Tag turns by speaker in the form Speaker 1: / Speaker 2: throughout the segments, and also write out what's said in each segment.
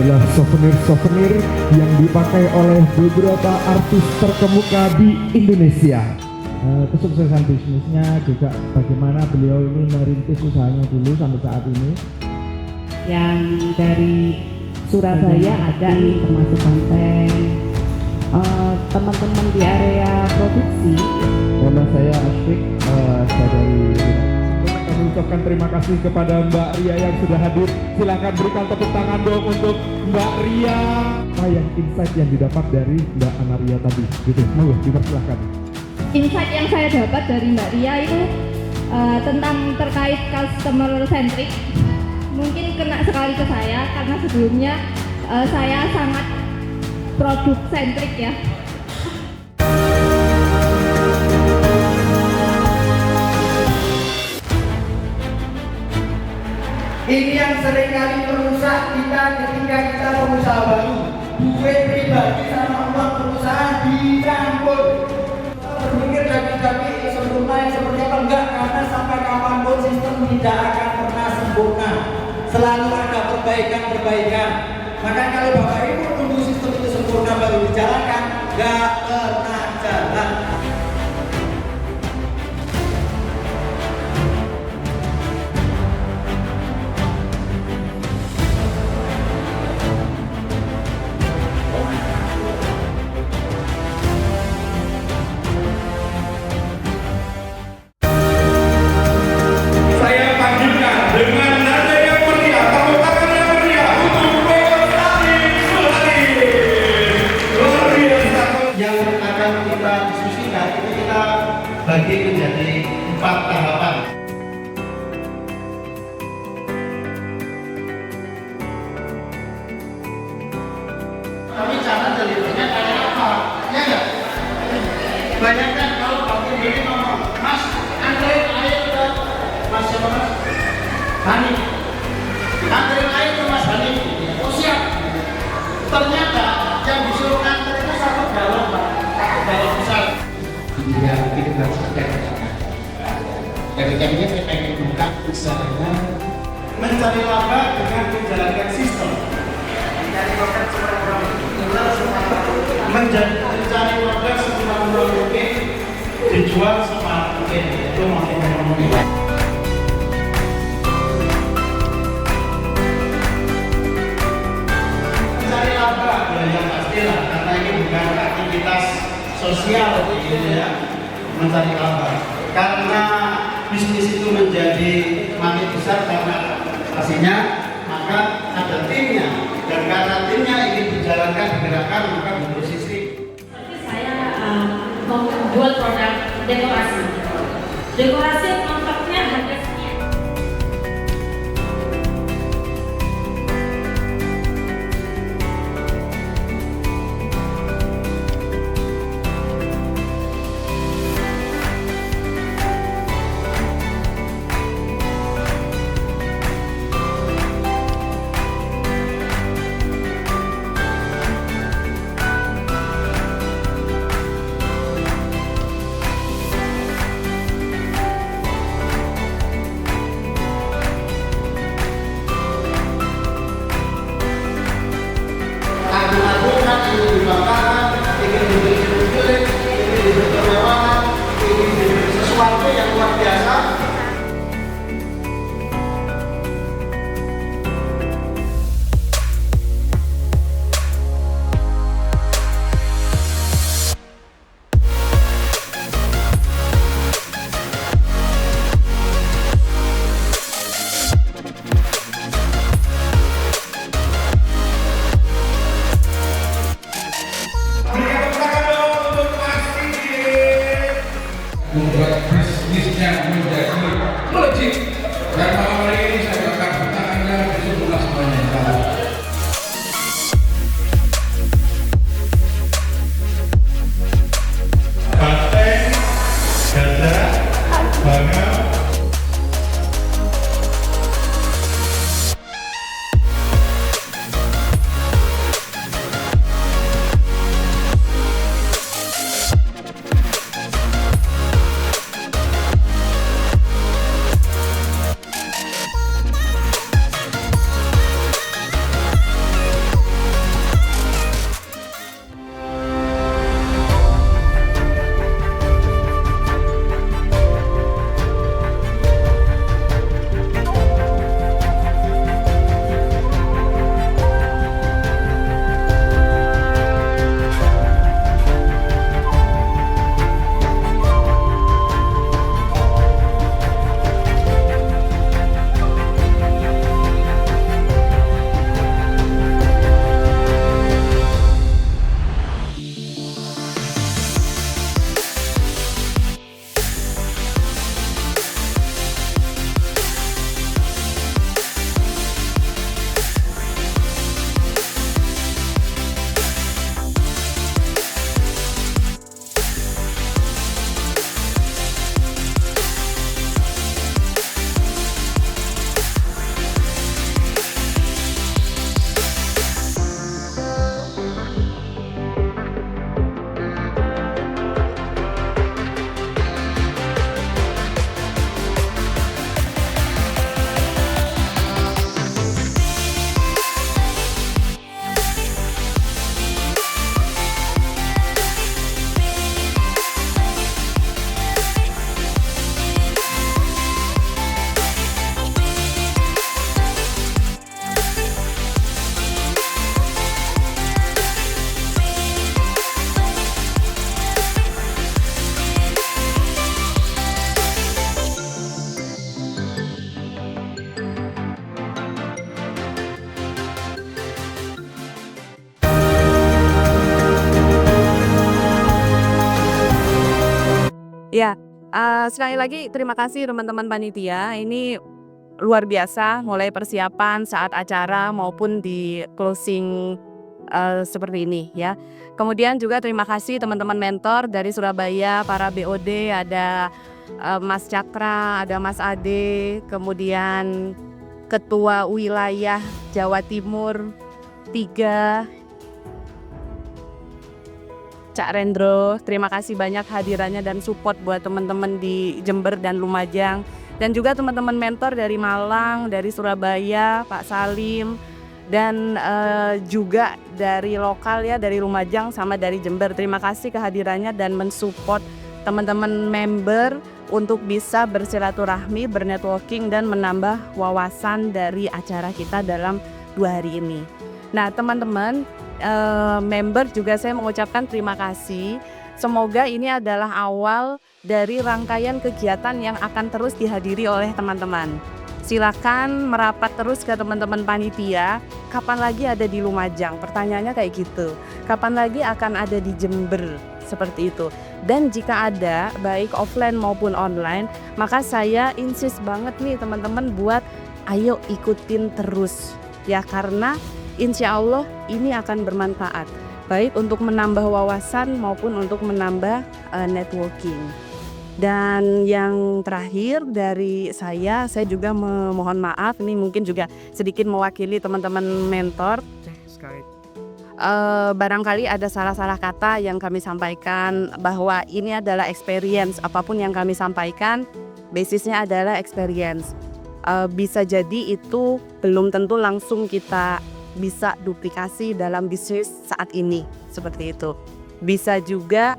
Speaker 1: adalah souvenir-souvenir yang dipakai oleh beberapa artis terkemuka di Indonesia. Kesuksesan bisnisnya juga bagaimana beliau ini merintis usahanya dulu sampai saat ini.
Speaker 2: Yang dari Surabaya ada nih, termasuk Banteng, teman-teman di area produksi.
Speaker 1: Nama saya Asyik, saya dari. Kami ucapkan terima kasih kepada Mbak Ria yang sudah hadir. Silakan berikan tepuk tangan dong untuk Mbak Ria. Apa yang insight yang didapat dari Mbak Anaria tadi? Gitu, monggo dipersilahkan.
Speaker 3: Insight yang saya dapat dari Mbak Ria itu tentang terkait customer centric. Mungkin kena sekali ke saya karena sebelumnya saya sangat produk centric ya.
Speaker 4: Ini yang seringkali merusak kita ketika kita pengusaha baru. Duit pribadi sama uang perusahaan dicampur. Berpikir daki-daki sempurna yang seperti apa? Enggak, karena sampai kapanpun sistem tidak akan pernah sempurna. Selalu ada perbaikan-perbaikan. Maka kalau Bapak Ibu tunggu sistem itu sempurna baru dijalankan, enggak pernah jalan.
Speaker 5: Bagi menjadi 4 tahapan. Tapi cara delivernya kayak apa? Ya enggak? Bayangkan kalau Bapak ini ngomong, Mas, anterin air ke Mas siapa Mas? Hani. Anterin air ke Mas Hani. Oh siap. Ternyata yang disuruh anter itu 1 galon, Pak. 1 galon besar. Dia bikin resep. Ketika ini saya pengen buka usahanya mencari laba dengan menjalankan sistem. Mencari laba semurah mungkin, dijual semahal mungkin. Itu makin ekonomi. Mencari laba yang pastilah karena ini bukan aktivitas sosial gitu ya, mencari laba karena bisnis itu menjadi makin besar karena pastinya, maka ada timnya dan karena timnya ingin dijalankan digerakkan maka butuh sistem.
Speaker 6: Saya membuat produk dekorasi kontraknya harga sekian.
Speaker 7: Ya, sekali lagi terima kasih teman-teman panitia. Ini luar biasa, mulai persiapan saat acara maupun di closing seperti ini ya. Kemudian juga terima kasih teman-teman mentor dari Surabaya, para BOD, ada Mas Cakra, ada Mas Ade, kemudian Ketua Wilayah Jawa Timur 3, Cak Rendro. Terima kasih banyak hadirannya dan support buat teman-teman di Jember dan Lumajang. Dan juga teman-teman mentor dari Malang, dari Surabaya, Pak Salim, dan juga dari lokal ya, dari Lumajang sama dari Jember. Terima kasih kehadirannya dan mensupport teman-teman member untuk bisa bersilaturahmi, bernetworking, dan menambah wawasan dari acara kita dalam 2 hari ini. Nah teman-teman, member juga saya mengucapkan terima kasih. Semoga ini adalah awal dari rangkaian kegiatan yang akan terus dihadiri oleh teman-teman. Silakan merapat terus ke teman-teman panitia. Kapan lagi ada di Lumajang? Pertanyaannya kayak gitu. Kapan lagi akan ada di Jember? Seperti itu. Dan jika ada, baik offline maupun online, maka saya insist banget nih teman-teman buat ayo ikutin terus. Ya karena insya Allah ini akan bermanfaat, baik untuk menambah wawasan maupun untuk menambah networking. Dan yang terakhir dari saya juga memohon maaf, ini mungkin juga sedikit mewakili teman-teman mentor. Barangkali ada salah-salah kata yang kami sampaikan, bahwa ini adalah experience, apapun yang kami sampaikan basisnya adalah experience. Bisa jadi itu belum tentu langsung kita bisa duplikasi dalam bisnis saat ini, seperti itu. Bisa juga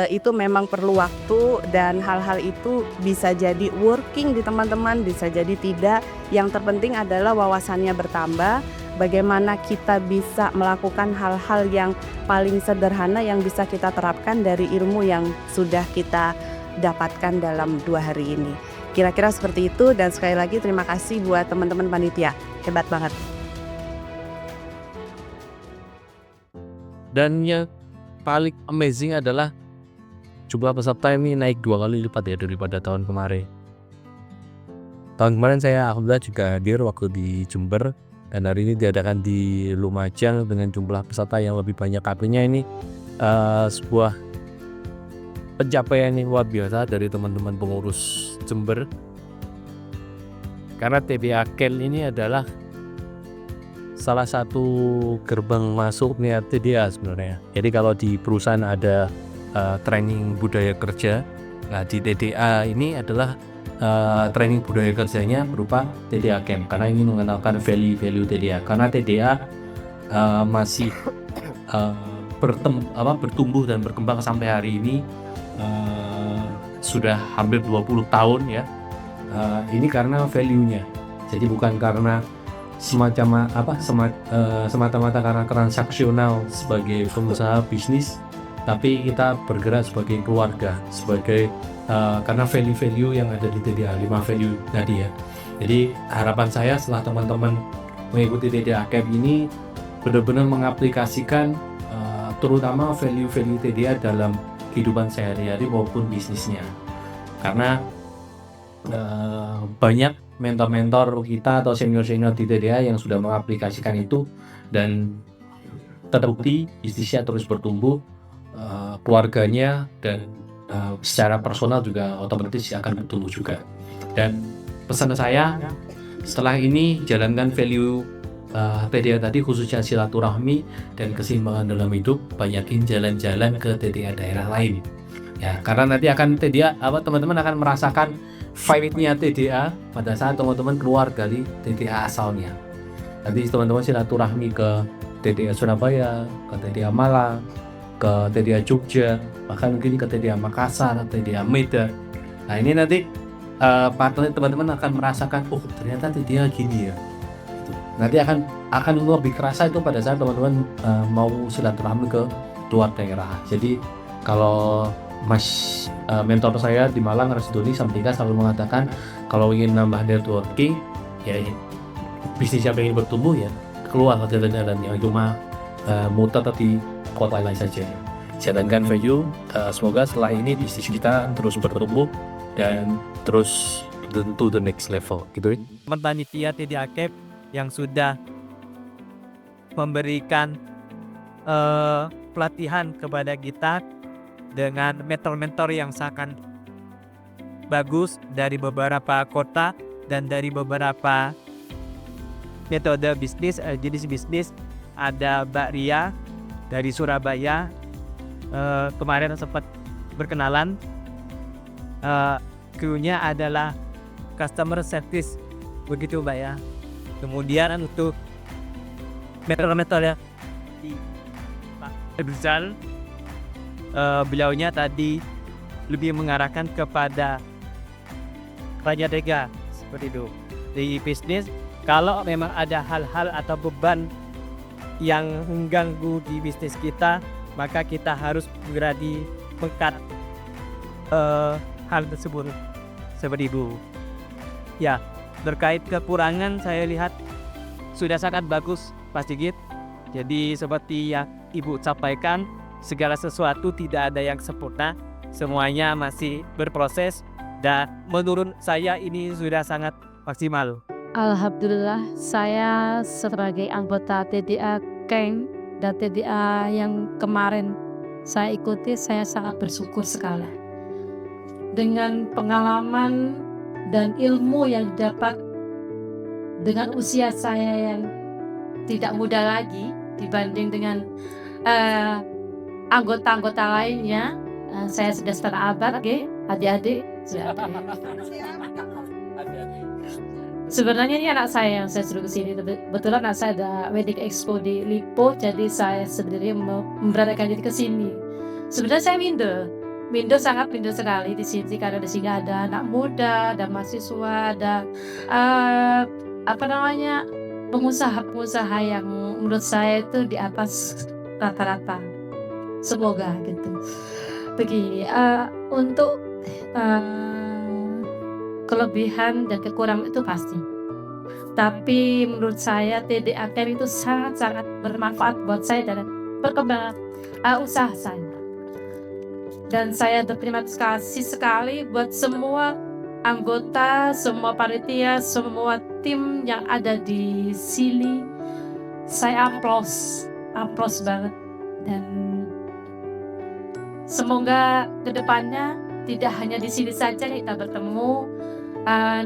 Speaker 7: itu memang perlu waktu, dan hal-hal itu bisa jadi working di teman-teman, bisa jadi tidak. Yang terpenting adalah wawasannya bertambah, bagaimana kita bisa melakukan hal-hal yang paling sederhana yang bisa kita terapkan dari ilmu yang sudah kita dapatkan dalam 2 hari ini. Kira-kira seperti itu, dan sekali lagi terima kasih buat teman-teman panitia, hebat banget.
Speaker 8: Dan yang paling amazing adalah jumlah peserta ini naik 2 kali lipat ya daripada tahun kemarin. Tahun kemarin saya alhamdulillah juga hadir waktu di Jember, dan hari ini diadakan di Lumajang dengan jumlah peserta yang lebih banyak. Artinya ini sebuah pencapaian yang luar biasa dari teman-teman pengurus Jember, karena TDA Ken ini adalah salah satu gerbang masuknya TDA sebenarnya. Jadi kalau di perusahaan ada training budaya kerja, nah di TDA ini adalah training budaya kerjanya berupa TDA Camp, karena ingin mengenalkan value-value TDA. Karena TDA masih bertumbuh dan berkembang sampai hari ini, sudah hampir 20 tahun ya. Ini karena value-nya. Jadi bukan karena semata-mata karena transaksional sebagai pengusaha bisnis, tapi kita bergerak sebagai keluarga, sebagai karena value-value yang ada di TDA, 5 value tadi ya. Jadi harapan saya setelah teman-teman mengikuti TDA Camp ini benar-benar mengaplikasikan terutama value-value TDA dalam kehidupan sehari-hari maupun bisnisnya. Karena banyak mentor-mentor kita atau senior-senior di TDA yang sudah mengaplikasikan itu, dan terbukti bisnisnya terus bertumbuh, keluarganya dan secara personal juga otomatis akan bertumbuh juga. Dan pesan saya setelah ini, jalankan value TDA tadi, khususnya silaturahmi dan keseimbangan dalam hidup. Banyakin jalan-jalan ke TDA daerah lain ya, karena nanti akan teman-teman akan merasakan vibe-nya TDA pada saat teman-teman keluar dari TDA asalnya. Nanti teman-teman silaturahmi ke TDA Surabaya, ke TDA Malang, ke TDA Jogja, bahkan mungkin ke TDA Makassar, TDA Medan. Nah ini nanti teman-teman akan merasakan, oh ternyata TDA gini ya. Nanti akan lebih kerasa itu pada saat teman-teman mau silaturahmi ke luar daerah. Jadi kalau mentor saya di Malang, Rasdoni Samtika, selalu mengatakan kalau ingin nambah networking ya, bisnis yang ingin bertumbuh ya keluar ke jalan-jalan yang cuma muter di kota lain saja. jalankan value. Semoga setelah ini bisnis kita terus bertumbuh dan terus to the next level gitu.
Speaker 9: Panitia TDA yang sudah memberikan pelatihan kepada kita dengan mentor-mentor yang sangat bagus dari beberapa kota dan dari beberapa metode bisnis, jenis bisnis. Ada Mbak Ria dari Surabaya, kemarin sempat berkenalan. Krunya adalah customer service, begitu Mbak ya. Kemudian untuk mentor-mentor ya di Pak Rizal, beliaunya tadi lebih mengarahkan kepada Raja Dega seperti itu di bisnis. Kalau memang ada hal-hal atau beban yang mengganggu di bisnis kita, maka kita harus segera mengkat hal tersebut seperti itu. Ya, terkait kekurangan saya lihat sudah sangat bagus Pak Sigit. Jadi seperti yang Ibu sampaikan, segala sesuatu tidak ada yang sempurna, semuanya masih berproses dan menurut saya ini sudah sangat maksimal.
Speaker 10: Alhamdulillah, saya sebagai anggota TDA Keng dan TDA yang kemarin saya ikuti, saya sangat bersyukur sekali. Dengan pengalaman dan ilmu yang didapat dengan usia saya yang tidak muda lagi dibanding dengan anggota-anggota lainnya, saya sudah setengah abad, adik-adik. Sebenarnya ini anak saya yang saya suruh ke sini. Kebetulan anak saya ada wedding expo di Lipo, jadi saya sendiri memberanikan diri ke sini. Sebenarnya saya minder sangat minder sekali di sini karena di sini ada anak muda, ada mahasiswa, ada pengusaha-pengusaha yang menurut saya itu di atas rata-rata. Semoga gitu. Begini, untuk kelebihan dan kekurangan itu pasti. Tapi menurut saya TDA itu sangat-sangat bermanfaat buat saya dan perkembangan usaha saya. Dan saya berterima kasih sekali buat semua anggota, semua panitia, semua tim yang ada di sini. Saya aplaus banget. Dan semoga kedepannya tidak hanya di sini saja kita bertemu.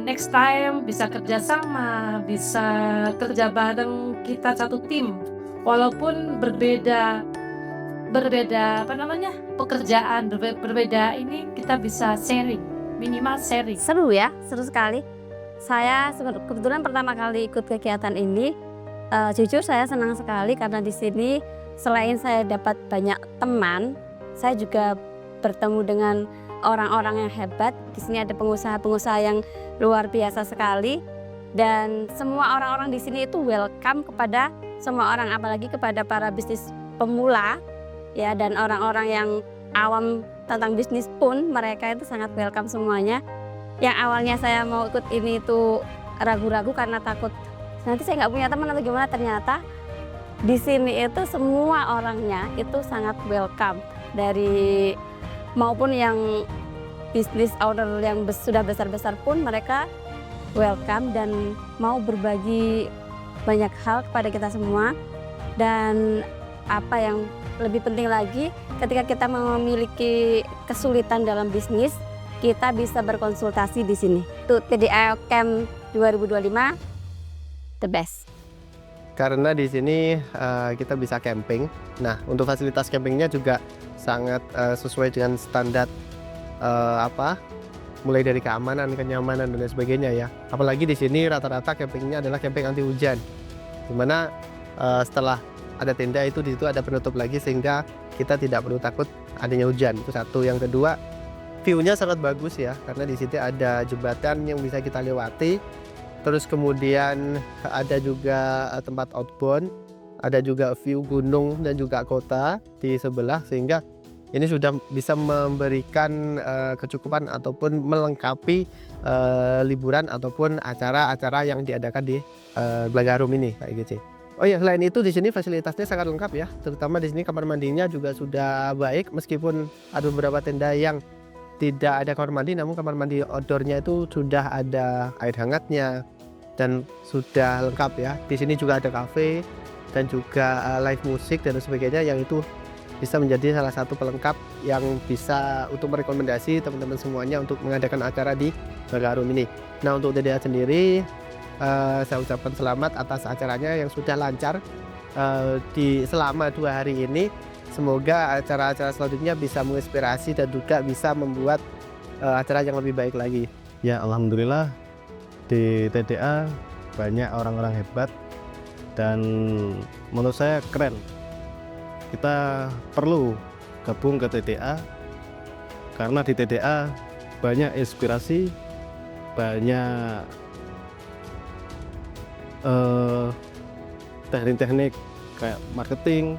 Speaker 10: Next time bisa kerjasama, bisa kerja bareng kita satu tim, walaupun berbeda pekerjaan, berbeda ini kita bisa sharing, minimal sharing.
Speaker 11: Seru ya, seru sekali. Saya kebetulan pertama kali ikut kegiatan ini. Jujur saya senang sekali karena di sini selain saya dapat banyak teman, saya juga bertemu dengan orang-orang yang hebat. Di sini ada pengusaha-pengusaha yang luar biasa sekali, dan semua orang-orang di sini itu welcome kepada semua orang, apalagi kepada para bisnis pemula ya, dan orang-orang yang awam tentang bisnis pun mereka itu sangat welcome semuanya. Yang awalnya saya mau ikut ini itu ragu-ragu karena takut nanti saya nggak punya teman atau gimana, ternyata di sini itu semua orangnya itu sangat welcome, dari maupun yang bisnis owner yang sudah besar-besar pun mereka welcome dan mau berbagi banyak hal kepada kita semua. Dan apa yang lebih penting lagi, ketika kita memiliki kesulitan dalam bisnis, kita bisa berkonsultasi di sini. Tuh TDA Camp 2025 the best.
Speaker 12: Karena di sini kita bisa camping. Nah, untuk fasilitas campingnya juga sangat sesuai dengan standar mulai dari keamanan, kenyamanan dan lain sebagainya ya. Apalagi di sini rata-rata campingnya adalah camping anti hujan. Dimana setelah ada tenda itu di situ ada penutup lagi sehingga kita tidak perlu takut adanya hujan. Itu satu. Yang kedua, view-nya sangat bagus ya, karena di situ ada jembatan yang bisa kita lewati. Terus kemudian ada juga tempat outbound, ada juga view gunung dan juga kota di sebelah, sehingga ini sudah bisa memberikan kecukupan ataupun melengkapi liburan ataupun acara-acara yang diadakan di Belaga Harum ini, Pak IGC. Oh iya, selain itu di sini fasilitasnya sangat lengkap ya, terutama di sini kamar mandinya juga sudah baik, meskipun ada beberapa tenda yang tidak ada kamar mandi, namun kamar mandi outdoornya itu sudah ada air hangatnya dan sudah lengkap ya. Di sini juga ada kafe dan juga live musik dan sebagainya, yang itu bisa menjadi salah satu pelengkap yang bisa untuk merekomendasi teman-teman semuanya untuk mengadakan acara di Bakaharum ini. Nah, untuk TDA sendiri, saya ucapkan selamat atas acaranya yang sudah lancar selama 2 hari ini. Semoga acara-acara selanjutnya bisa menginspirasi dan juga bisa membuat acara yang lebih baik lagi.
Speaker 13: Ya, alhamdulillah di TDA banyak orang-orang hebat dan menurut saya keren. Kita perlu gabung ke TDA karena di TDA banyak inspirasi, banyak teknik-teknik kayak marketing,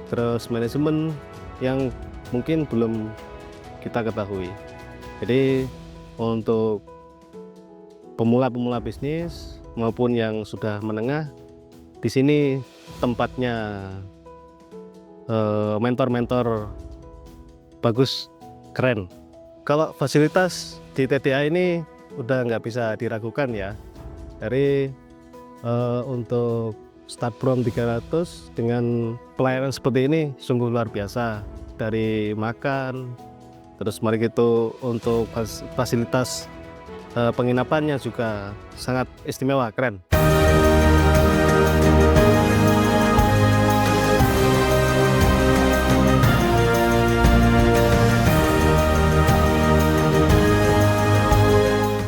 Speaker 13: terus manajemen yang mungkin belum kita ketahui. Jadi untuk pemula-pemula bisnis maupun yang sudah menengah, di sini tempatnya mentor-mentor bagus, keren. Kalau fasilitas di TDA ini udah nggak bisa diragukan ya. Dari untuk start from 300 dengan pelayanan seperti ini sungguh luar biasa. Dari makan, terus mari gitu untuk fasilitas penginapannya juga sangat istimewa, keren.